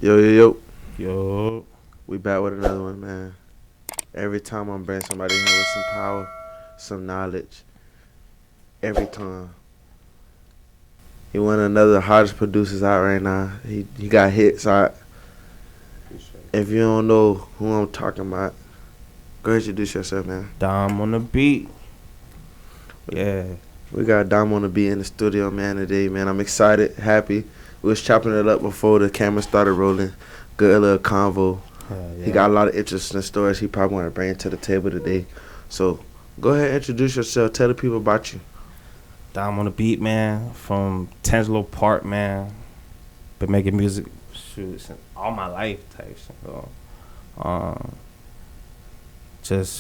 Yo, yo, yo. Yo, We back with another one, man. Every time I'm bringing somebody here with some power, some knowledge. Every time. He one of another hottest producers out right now. He got hits out. If you don't know who I'm talking about, go ahead and introduce yourself, man. Dom on the beat. Yeah, We got Dom on the beat in the studio, man, today, man. I'm excited, happy. We was chopping it up before the camera started rolling. Good little convo. yeah. He got a lot of interesting stories he probably want to bring to the table today. So go ahead and introduce yourself. Tell the people about you. Dom on the beat, man. From Tangelo Park, man. Been making music, since all my life type shit. So, just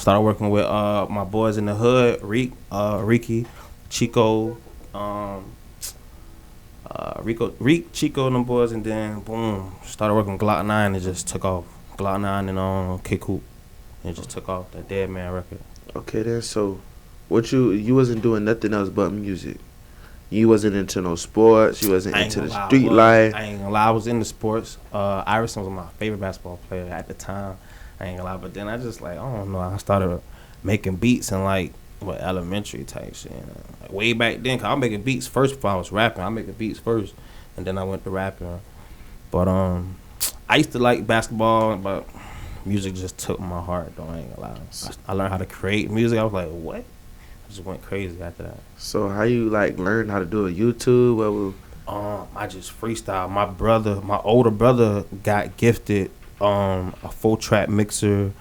started working with my boys in the hood, Ricky, Chico, Chico and them boys, and then boom, started working with Glock 9 and just took off. Glock 9 and Kick Hoop, and it just took off. That Dead Man record. Okay then, so what you wasn't doing nothing else but music. You wasn't into no sports, you wasn't into the street life. I ain't gonna lie, I was into sports. Iverson was my favorite basketball player at the time. I ain't gonna lie, but then I just I don't know, I started making beats in elementary type shit. Like way back then, cause I was making beats first before I was rapping. I making beats first, and then I went to rapping. But I used to like basketball, but music just took my heart. Though I ain't gonna lie. I learned how to create music. I was like, what? I just went crazy after that. So how you learn how to do a YouTube? I just freestyle. My older brother got gifted a 4-track mixer,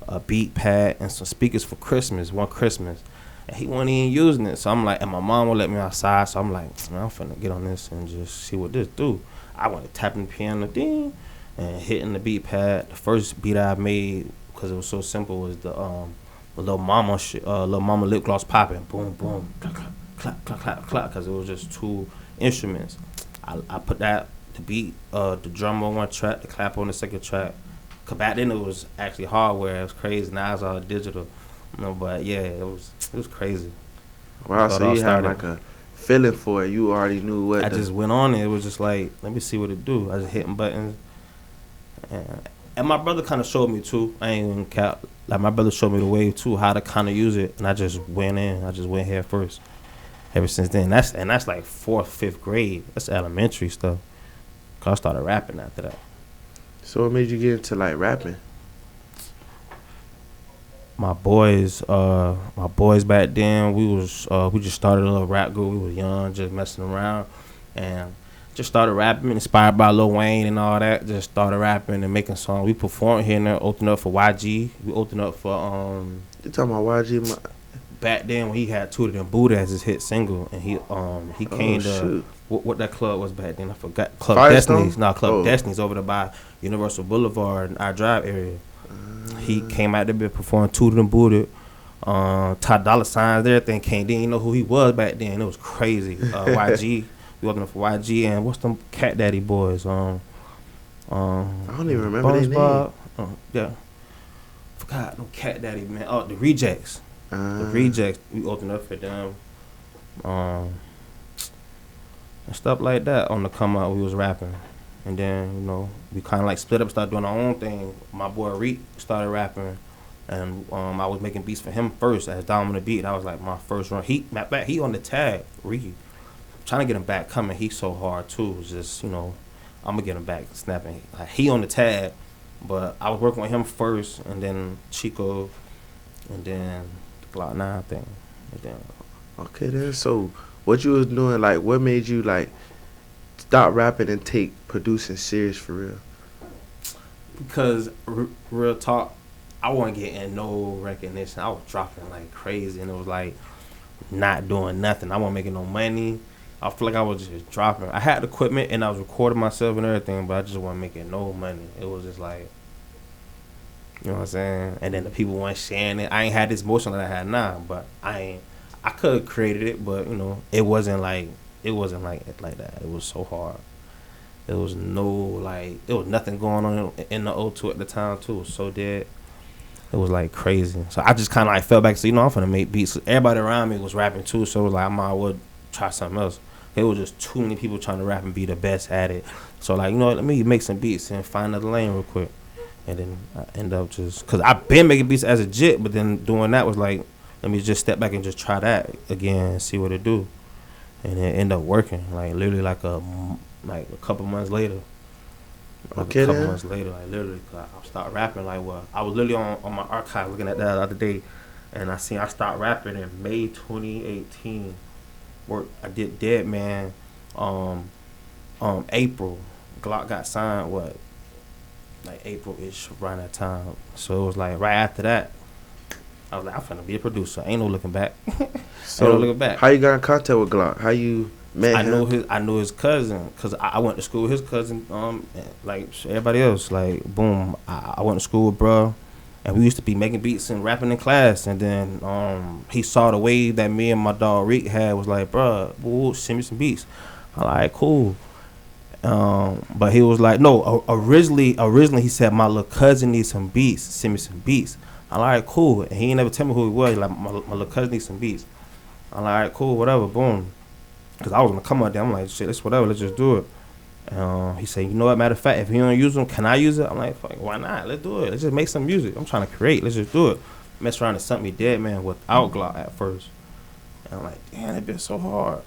a beat pad, and some speakers for Christmas. One Christmas, and he wasn't even using it. So I'm like, and my mom would let me outside. So I'm like, man, I'm finna get on this and just see what this do. I went to tapping the piano, ding, and hitting the beat pad. The first beat I made, because it was so simple, was the Lil Mama Lil Mama lip gloss popping, boom boom, clap clap clap clap clap, because it was just two instruments. I put the beat, the drum on one track, the clap on the second track. Cause back then it was actually hardware. It was crazy. Now it's all digital. But yeah, it was crazy. Wow, so you had like a feeling for it. You already knew what. I just went on it. It was just like, let me see what it do. I just hitting buttons, and my brother kind of showed me too. I ain't even cap. Like my brother showed me the way too, how to kind of use it, and I just went in. I just went head first. Ever since then, that's like 4th, 5th grade. That's elementary stuff. Cause I started rapping after that. So what made you get into rapping? My boys back then, we just started a little rap group. We was young, just messing around, and just started rapping, inspired by Lil Wayne and all that. Just started rapping and making songs. We performed here and there, opened up for YG. We opened up for You talking about YG? Back then when he had Tooted and Booted as his hit single, and he came to what that club was back then. I forgot. Club Firestone? Destiny's. No, Club Destiny's over there by Universal Boulevard and our drive area. He came out there performing Tooted and Booted. Ty Dolla Signs, everything came. Didn't even know who he was back then. It was crazy. YG. We opened up for YG and what's them Cat Daddy boys? I don't even remember their name. Yeah. Forgot them Cat Daddy, man. Oh, the Rejects. The Rejects, we opened up for them, and stuff like that. On the come out, we was rapping, and then we kind of split up, started doing our own thing. My boy Reek started rapping, and I was making beats for him first as Dom on the beat. That was like my first run. He on the tag, Reek. Trying to get him back coming. He's so hard too. It's just I'm gonna get him back snapping. Like, he on the tag, but I was working with him first, and then Chico, and then Glock 9 thing. Okay then, so what you was doing, what made you stop rapping and take producing serious for real? Because real talk, I wasn't getting no recognition. I was dropping like crazy, and it was not doing nothing. I wasn't making no money. I feel like I was just dropping. I had equipment and I was recording myself and everything, but I just wasn't making no money. It was just you know what I'm saying? And then the people weren't sharing it. I ain't had this motion that I had now, but I could have created it, but it wasn't like that. It was so hard. There was there was nothing going on in the O2 at the time too. It was so dead. It was crazy. So I just kind of fell back. So I'm finna make beats. Everybody around me was rapping too, so it was I might as well try something else. There was just too many people trying to rap and be the best at it. So like, you know what, let me make some beats and find another lane real quick. And then I end up just, cause I've been making beats as a jit, but then doing that was like, let me just step back and just try that again and see what it do. And it ended up working, like literally like a couple months later. Okay, a couple then. months later, like literally, I started rapping. Like, well, I was literally on my archive looking at that the other day, and I started rapping in May 2018. I did Dead Man, April. Glock got signed like April-ish around that time. So it was like right after that, I was like, I'm finna be a producer. Ain't no looking back. So Ain't no looking back. how you got in contact with Glock? How you met him? I knew his cousin, cause I went to school with his cousin. Like everybody else, like boom. I went to school with bro, and we used to be making beats and rapping in class. And then he saw the wave that me and my dog Reek had. Was like, bro, send me some beats. I'm like, cool. But he was like, no. Originally he said my little cousin needs some beats. Send me some beats. I'm like, cool. And he ain't never tell me who he was. He like, my little cousin needs some beats. I'm like, cool, whatever, boom. Cause I was gonna come out there. I'm like, shit, it's whatever. Let's just do it. He said, you know what? Matter of fact, if you don't use them, can I use it? I'm like, fuck, why not? Let's do it. Let's just make some music. I'm trying to create. Let's just do it. Mess around and sent me Dead Man without Glock at first. And I'm like, damn, that been so hard.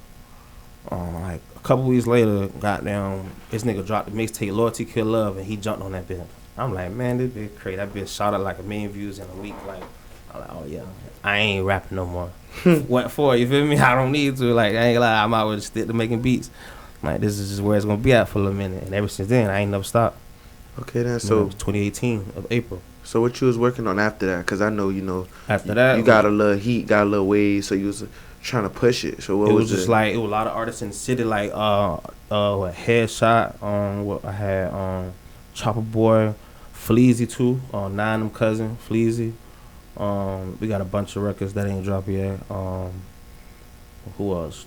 Like a couple weeks later, goddamn, this nigga dropped the mixtape Loyalty Kill Love, and he jumped on that bitch. I'm like, man, this bitch crazy. That bitch shot up like 1 million views in a week. Like, I'm like, oh yeah, I ain't rapping no more. Went for it, you feel me? I don't need to. Like, I ain't lie, I'm out with stick to making beats. Like, this is just where it's gonna be at for a little minute. And ever since then, I ain't never stopped. Okay, then. So So, it was 2018 of April. so what you was working on after that? Cause I know After that, you got a little heat, got a little wave, so you was trying to push it. So what it was was just it? like it was a lot of artists in the city, like Headshot. What I had Chopper Boy, Fleazy too. Nine them cousin Fleazy. We got a bunch of records that ain't dropped yet. Who else?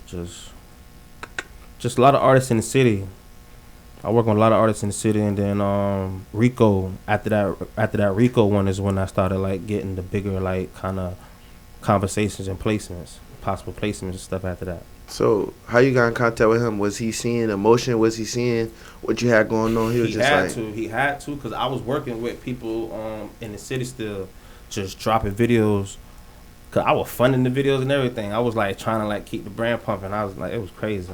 Just a lot of artists in the city. I work on a lot of artists in the city, and then Rico. After that Rico one is when I started like getting the bigger like kind of conversations and placements, possible placements and stuff after that. So how you got in contact with him? Was he seeing emotion? Was he seeing what you had going on? He was just like, He had to, because I was working with people in the city still, just dropping videos. Cause I was funding the videos and everything. I was like trying to like keep the brand pumping. I was like, it was crazy.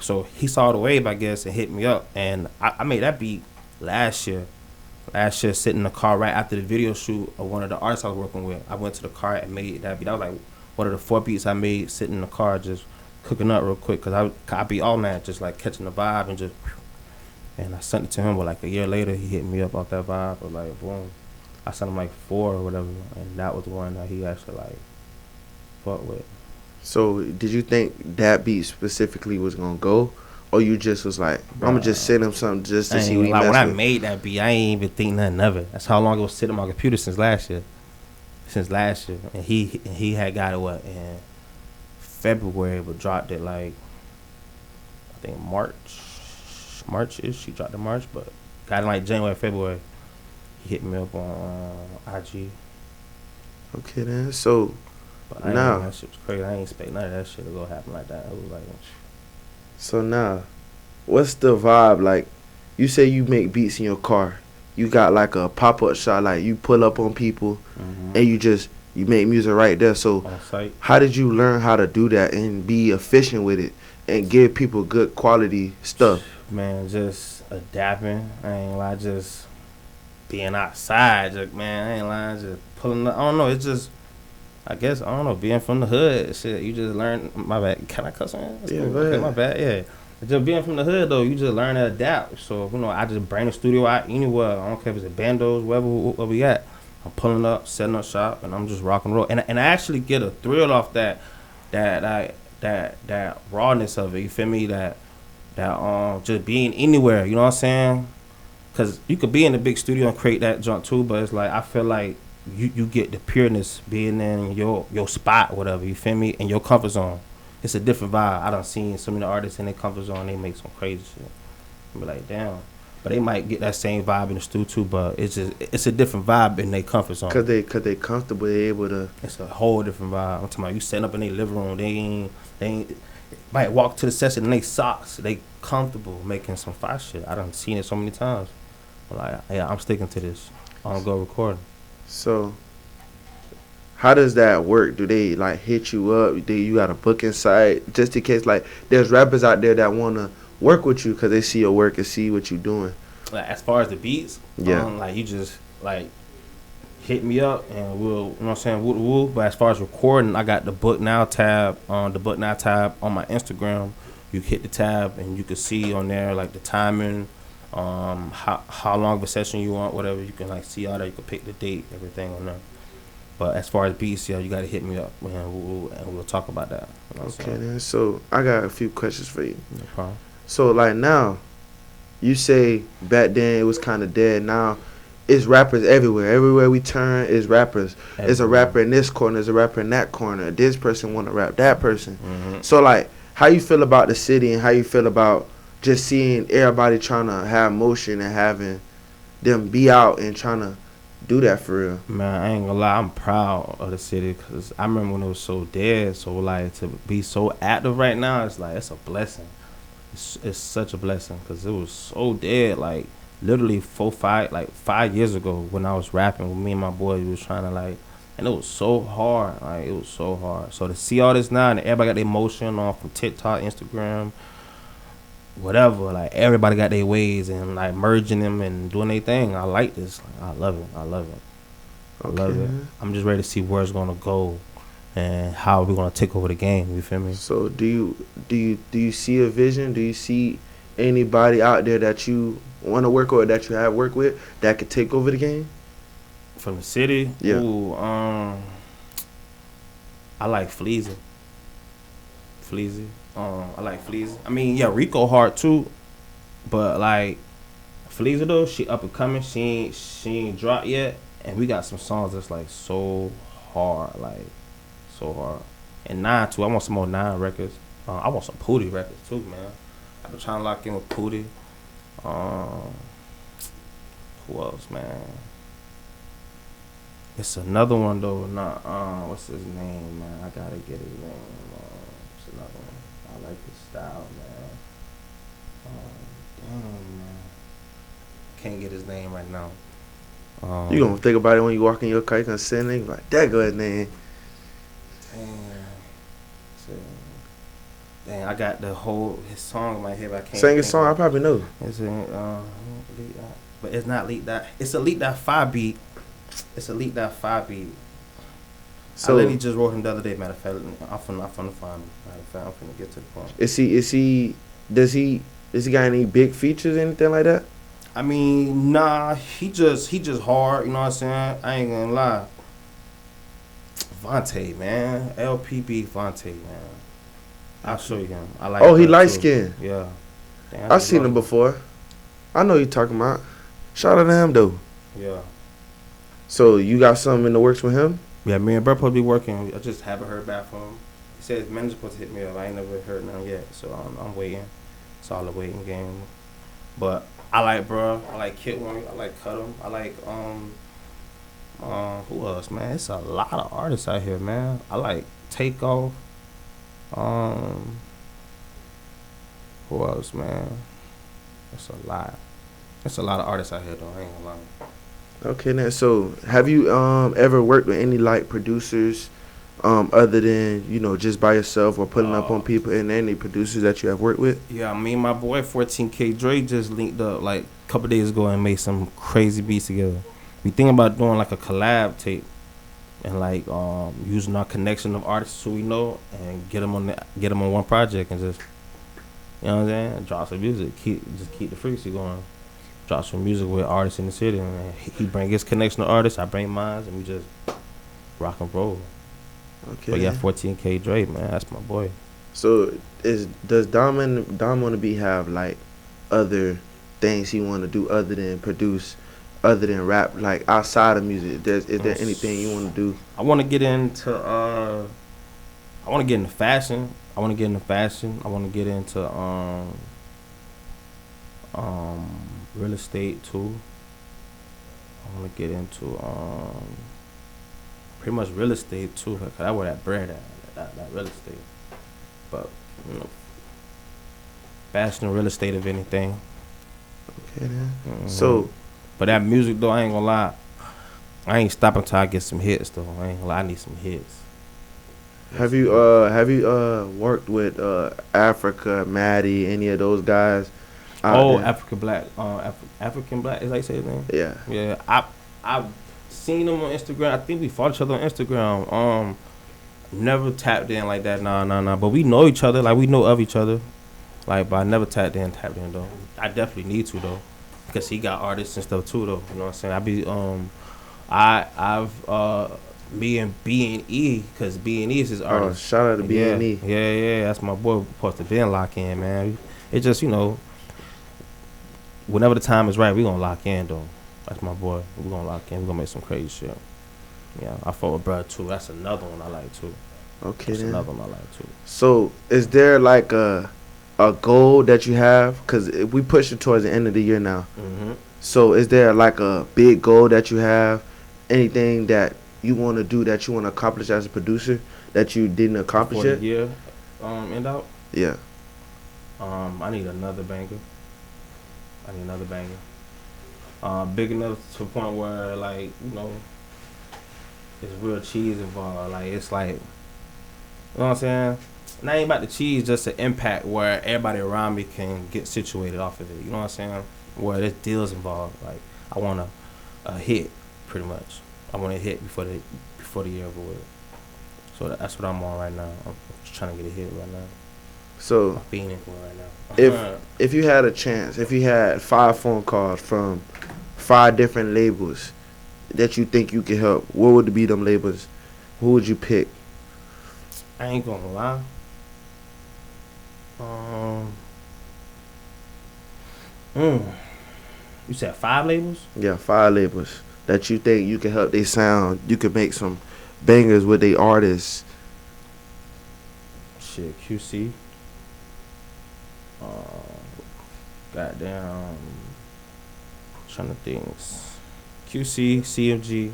So he saw the wave, I guess, and hit me up. And I made that beat last year. Sitting in the car right after the video shoot of one of the artists I was working with. I went to the car and made that beat. That was like one of the 4 beats I made sitting in the car just cooking up real quick. Cause I be all night just like catching the vibe and just. And I sent it to him, but like a year later he hit me up off that vibe. But like boom, I sent him like 4 or whatever, and that was the one that he actually like fucked with. so did you think that beat specifically was gonna go, or you just was like, I'm gonna just send him something just to see what he Like when mess I with? made that beat, I ain't even think nothing of it. That's how long it was sitting on my computer since last year. And he had got it in February, but dropped it like I think March-ish. He dropped in March, but got it like January, February. He hit me up on IG. Okay, then. So But Nah. that shit was crazy. I ain't expect none of that shit to go happen like that. It was like, So now, what's the vibe like? You say you make beats in your car. You got like a pop up shop, like you pull up on people and you make music right there. So on site. how did you learn how to do that and be efficient with it and give people good quality stuff? Man, just adapting. I ain't lie, just being outside. Just, man, I ain't lying, just pulling up. I don't know, it's just, I guess, I don't know, being from the hood, shit, you just learn, my bad, can I cuss on? Yeah, Cool. go Okay, ahead. my bad, yeah. Just being from the hood, though, you just learn to adapt. So, I just bring the studio out anywhere. I don't care if it's at Bandos, wherever we at. I'm pulling up, setting up shop, and I'm just rock and roll. And I actually get a thrill off that rawness of it. You feel me? That just being anywhere. You know what I'm saying? Because you could be in the big studio and create that junk too, but it's like I feel like you get the pureness being in your spot, whatever. You feel me? In your comfort zone. It's a different vibe. I done seen so many artists in their comfort zone. They make some crazy shit. I be like, damn. but they might get that same vibe in the studio too. But it's a different vibe in their comfort zone. Cause they comfortable, they able to. It's a whole different vibe. I'm talking about you setting up in their living room. They ain't might walk to the session in their socks. They comfortable making some fire shit. I done seen it so many times. Like, yeah, I'm sticking to this. I'm gonna go recording. So, how does that work? Do they like hit you up? Do you got a booking site just in case? Like, there's rappers out there that wanna work with you because they see your work and see what you doing. Like, as far as the beats, Yeah. like you just like hit me up and we'll, you know what I'm saying, woo. But as far as recording, I got the Book Now tab on my Instagram. You hit the tab and you can see on there like the timing, how long of a session you want, whatever. You can like see all that. You can pick the date, everything on there. But as far as beats, you gotta hit me up and we'll talk about that. You know what I'm Okay, saying? then. So I got a few questions for you. No problem. So like now, you say back then it was kind of dead. Now, it's rappers everywhere. Everywhere we turn, is rappers. There's a rapper in this corner. There's a rapper in that corner. This person want to rap that person. Mm-hmm. So like, how you feel about the city and how you feel about just seeing everybody trying to have motion and having them be out and trying to do that for real? Man, I ain't gonna lie, I'm proud of the city because I remember when it was so dead. So like to be so active right now, it's like it's a blessing. It's such a blessing because it was so dead. Like literally 5 years ago when I was rapping with me and my boy, we was trying to like, and it was so hard. Like it was so hard. So to see all this now and everybody got their motion on from TikTok, Instagram, whatever. Like everybody got their ways and like merging them and doing their thing. I like this. Like, I love it. I love it. I'm just ready to see where it's gonna go and how we're gonna take over the game. You feel me? So do you see a vision? Do you see anybody out there that you want to work with or that you have worked with that could take over the game? From the city? Yeah. Ooh, I like Fleazy. I like Fleazy. I mean, yeah, Rico hard too, but like Fleazy though, she up and coming. She ain't dropped yet, and we got some songs that's like so hard, And 9 too. I want some more 9 records. I want some Pootie records too, man. I've been trying to lock in with Pootie. Who else, man? It's another one though. Not what's his name, man? I gotta get his name. It's another one. I like his style, man. Damn, man. Can't get his name right now. You gonna think about it when you walk in your car. You gonna say a name like that. Go his name. Dang, I got his song in my head, but I can't. Sing a song. I probably know. It's but it's not Leak That. It's a Leak That 5 beat. So I literally just wrote him the other day. Matter of fact, I'm finna find him. Matter of fact, I'm finna get to the point. Does he got any big features, anything like that? I mean, nah. He just hard. You know what I'm saying? I ain't gonna lie. Vontae, man. LPB Vontae, man. I'll show you him. I like. Oh, he light skinned. Yeah. Damn, I've seen him before. I know you talking about. Shout out to him though. Yeah. So you got something in the works with him? Yeah, me and Bert supposed to be working. I just haven't heard back from him. He said his manager's supposed to hit me up. I ain't never heard nothing yet, so I'm waiting. It's all a waiting game. But I like bro. I like Kid One. I like Cut 'Em. I like who else, man? It's a lot of artists out here, man. I like Takeoff. Who else, man? It's a lot. It's a lot of artists out here, though. I ain't gonna lie. Okay, then. So have you ever worked with any like producers, other than just by yourself or putting up on people, and any producers that you have worked with? Yeah, me and my boy 14K Dre just linked up like a couple days ago and made some crazy beats together. We thinking about doing like a collab tape and like using our connection of artists who we know and get them on one project and just, you know what I'm saying, drop some music, keep the frequency going. Drop some music with artists in the city, and he bring his connection to artists, I bring mine, and we just rock and roll. Okay. But yeah, 14K Dre, man, that's my boy. So does Dom want to have like other things he want to do other than produce, other than rap, like outside of music? Is there anything you want to do? I want to get into fashion. I want to get into Real estate too. I want to get into pretty much real estate too. Cause I where that bread at, that real estate. But you know, fashion and real estate if anything. Okay, then. Mhm. So, But that music though, I ain't gonna lie. I ain't stopping till I get some hits though. I ain't gonna lie, I need some hits. have you worked with Africa, Maddie, any of those guys? out Oh, there? African Black. African Black is that you say his name? Yeah. Yeah, I've seen him on Instagram. I think we followed each other on Instagram. Never tapped in like that. Nah. But we know each other. Like we know of each other. Like, but I never tapped in though. I definitely need to though, because he got artists and stuff too though. You know what I'm saying? I be I've me and B and E, because B and E is his Oh, artist. shout out to B Yeah, and E. yeah, that's my boy. We supposed to be in lock in, man. It just whenever the time is right, we gonna lock in though. That's my boy. We gonna lock in. We gonna make some crazy shit. Yeah, I fought with Brad too. That's another one I like too. Okay, That's then. another one I like too. So, is there like a goal that you have? Because we pushing towards the end of the year now. Mm-hmm. So, is there like a big goal that you have? Anything that you want to do that you want to accomplish as a producer that you didn't accomplish Before yet? the year end out, Yeah. I need another banger. Big enough to the point where like it's real cheese involved. Like it's like, you know what I'm saying? And I ain't about the cheese, just an impact where everybody around me can get situated off of it. You know what I'm saying? Where there's deals involved. Like I want a hit, pretty much. I want a hit before the year over with. So that's what I'm on right now. I'm just trying to get a hit right now. So, I'm fiending for it right now. if you had a chance, if you had 5 phone calls from 5 different labels that you think you could help, what would be them labels? Who would you pick? I ain't gonna lie. You said 5 labels? Yeah, 5 labels that you think you can help they sound. You could make some bangers with they artists. Shit, QC. Goddamn. Trying to think. QC, CMG.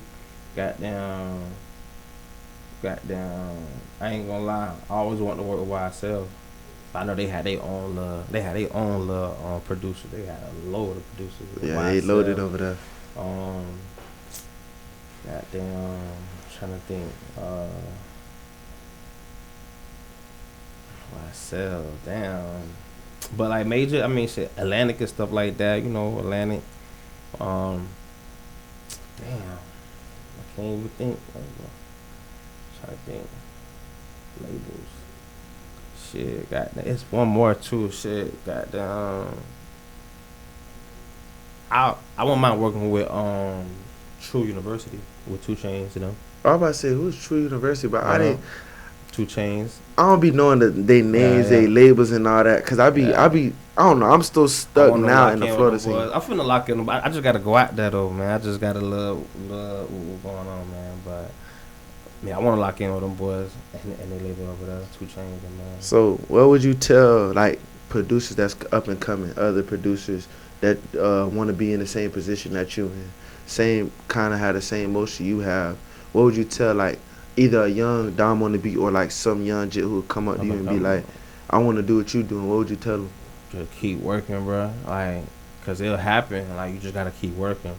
Goddamn. I ain't gonna lie. I always want to work with YSL. I know they had their own producer. They had a load of producers. with Yeah, they YSL. loaded over there. Goddamn. Trying to think. YSL. Damn. But like major, I mean shit, Atlantic and stuff like that. Atlantic. Damn. I can't even think. Trying to think. Labels. Shit, goddamn. It's one more too. Shit, goddamn. I wouldn't mind working with True University with 2 Chainz. I was about to say who's True University, but I didn't. 2 Chainz. I don't be knowing they names, Yeah. they labels and all that. Cause I don't know. I'm still stuck now in the Florida scene. I'm finna lock in. I just gotta go out there though, man. I just gotta love what's going on, man. But I want to lock in with them boys and they label over there, 2 Chainz and man. So, what would you tell like producers that's up and coming, other producers that want to be in the same position that you in, same kind of have the same motion you have? What would you tell like either a young Dom on the beat or like some young jit who would come up to you and be like, I want to do what you doing? What would you tell them? Just keep working, bro. Like, cause it'll happen. Like, you just gotta keep working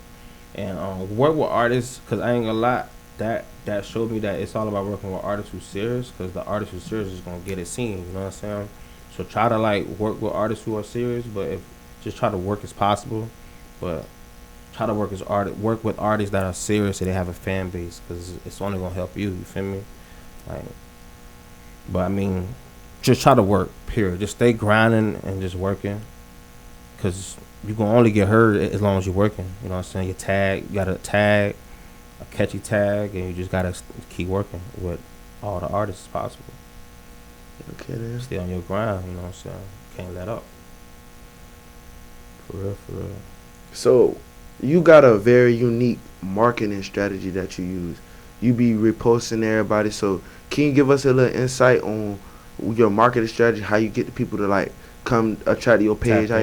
and work with artists. Cause I ain't gonna lie, that showed me that it's all about working with artists who's serious. Cause the artist who's serious is gonna get it seen. You know what I'm saying? So try to like work with artists who are serious, but just try to work as possible, but try to work with artists that are serious and they have a fan base, cause it's only gonna help you. You feel me? Like, but I mean, just try to work. Period. Just stay grinding and just working, cause you gonna only get heard as long as you're working. You know what I'm saying? You gotta tag, a catchy tag, and you just gotta keep working with all the artists possible. Okay, then. Stay on your grind. You know what I'm saying? Can't let up. For real. So, you got a very unique marketing strategy that you use. You be reposting everybody. So, can you give us a little insight on your marketing strategy? How you get the people to like come attract to your page? How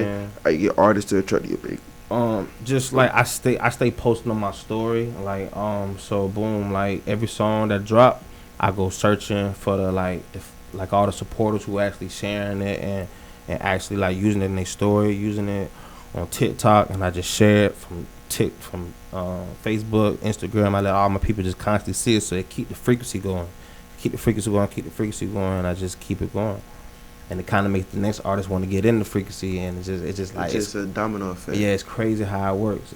you get artists to attract to your page? Just like I stay posting on my story, like so boom, like every song that drop, I go searching for the like if like all the supporters who actually sharing it and actually like using it in their story, using it on TikTok, and I just share it from Facebook, Instagram. I let all my people just constantly see it, so they keep the frequency going, and I just keep it going. And it kind of makes the next artist want to get in the frequency, and it's just like it's a domino effect. yeah, it's crazy how it works.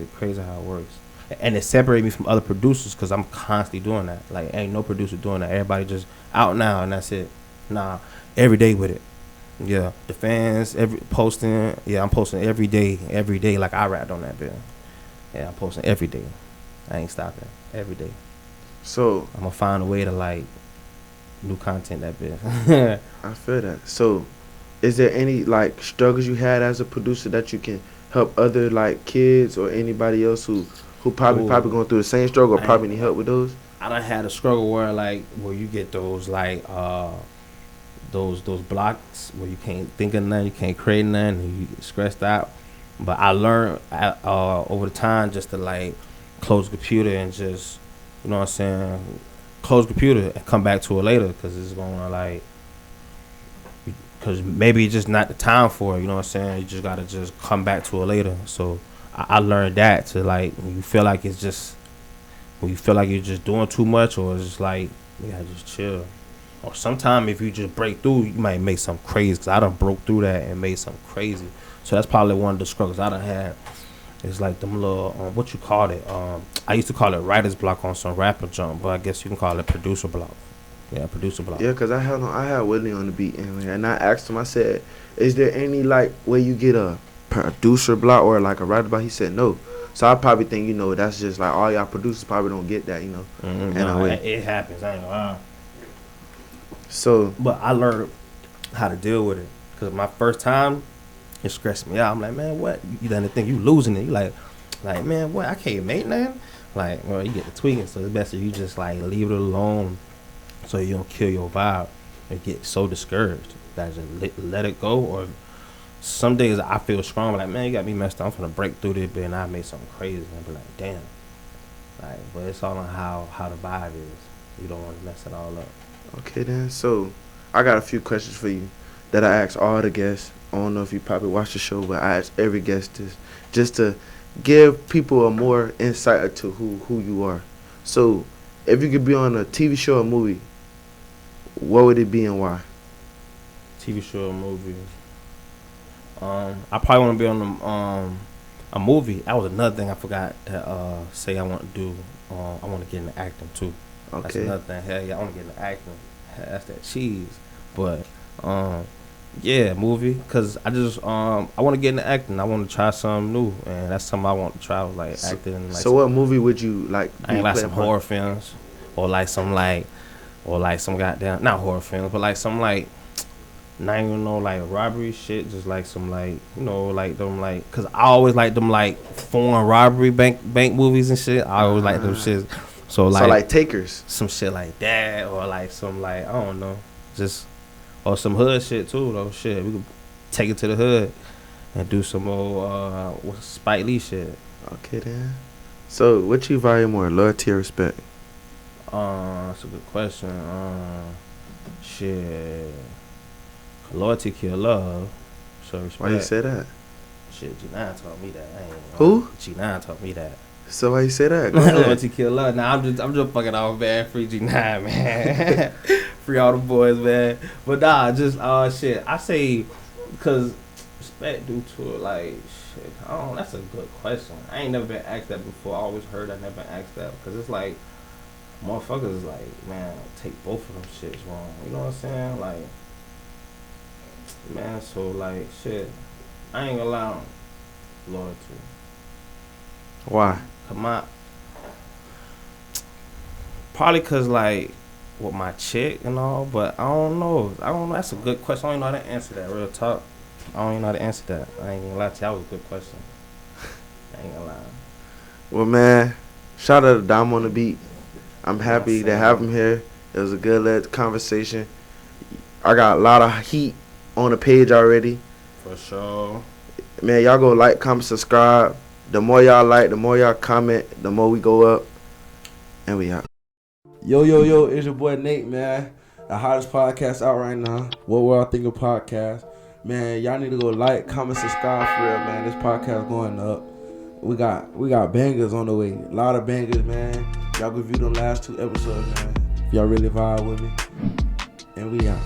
And it separates me from other producers because I'm constantly doing that. Like, ain't no producer doing that. Everybody just out now and that's it. Nah, every day with it. Yeah, the fans every posting. Yeah, I'm posting every day. Like I rapped on that bill. Yeah, I'm posting every day. I ain't stopping every day. So I'm gonna find a way to like new content that bit. I feel that. So, is there any like struggles you had as a producer that you can help other like kids or anybody else who probably going through the same struggle or probably need help with those? I done had a struggle where you get those like those blocks where you can't think of nothing, you can't create nothing, and you get stressed out. But I learned over the time just to like close the computer and just, you know what I'm saying, close the computer and come back to it later because it's gonna like, because maybe it's just not the time for it, you know what I'm saying. You just gotta just come back to it later. So I learned that to like when you feel like you're just doing too much, or it's just like you gotta just chill. Or sometimes if you just break through, you might make something crazy. Cause I done broke through that and made something crazy. So that's probably one of the struggles I done had. It's like them little, what you call it? I used to call it writer's block on some rapper jump, but I guess you can call it producer block. Yeah, producer block. Yeah, cause I had Whitney on the beat, and I asked him. I said, "Is there any like way you get a producer block or like a writer block?" He said no. So I probably think, you know, that's just like all y'all producers probably don't get that, you know. It happens. I ain't gonna lie. So, but I learned how to deal with it because my first time, it stressed me out. I'm like, man, what? You done think you losing it? You like, man, what? I can't make nothing. Like, well, you get the tweaking, so it's best if you just like leave it alone, so you don't kill your vibe and get so discouraged that just let it go. Or some days I feel strong, like, man, you got me messed up. I'm finna break through this bit, and I made something crazy. And I be like, damn. Like, but it's all on how the vibe is. You don't want to mess it all up. Okay then, so I got a few questions for you that I ask all the guests. I don't know if you probably watch the show, but I ask every guest this just to give people a more insight into who you are. So, if you could be on a TV show or movie, what would it be and why? TV show or movie? I probably want to be on a movie. That was another thing I forgot to say I want to do. I want to get into acting too. Okay. That's another thing. Hell yeah, I want to get into acting. That's that cheese. But yeah, movie. Cause I just I want to get into acting. I want to try something new, and that's something I want to try. Like acting. Like so what movie would you like? I ain't like some horror films, or like some goddamn not horror films, but like some like not even no like robbery shit. Just like some like like them like. Cause I always like them like foreign robbery bank movies and shit. I always like them shit. So like Takers, some shit like that, or like some like I don't know, just or some hood shit too though. Shit, we could take it to the hood and do some old Spike Lee shit. Okay then. So what you value more, loyalty or respect? That's a good question. Shit, loyalty kill love. So respect. Why you say that? Shit, G9 taught me that. Who? G9 taught me that. So why you say that? Go ahead. Loyalty kill love. Nah, I'm just fucking off, man. Free G9, man. Free all the boys, man. But nah, just shit. I say because respect due to it, like shit. That's a good question. I ain't never been asked that before. I always heard I never been asked that because it's like motherfuckers is like, man, take both of them shits wrong. You know what I'm saying? Like, man, so like shit. I ain't gonna lie. Loyalty. Why? Probably cause like with my chick and all, but I don't know. That's a good question. I don't even know how to answer that. Real talk. I don't even know how to answer that. I ain't gonna lie to you. That was a good question. I ain't gonna lie. Well, man, shout out to Dom on the beat. I'm happy to have him here. It was a good conversation. I got a lot of heat on the page already. For sure. Man, y'all go like, comment, subscribe. The more y'all like, the more y'all comment, the more we go up. And we out. Yo, it's your boy Nate, man. The hottest podcast out right now. What Will I Think of Podcast. Man, y'all need to go like, comment, subscribe for real, man. This podcast going up. We got bangers on the way. A lot of bangers, man. Y'all go view them last 2 episodes, man. If y'all really vibe with me. And we out.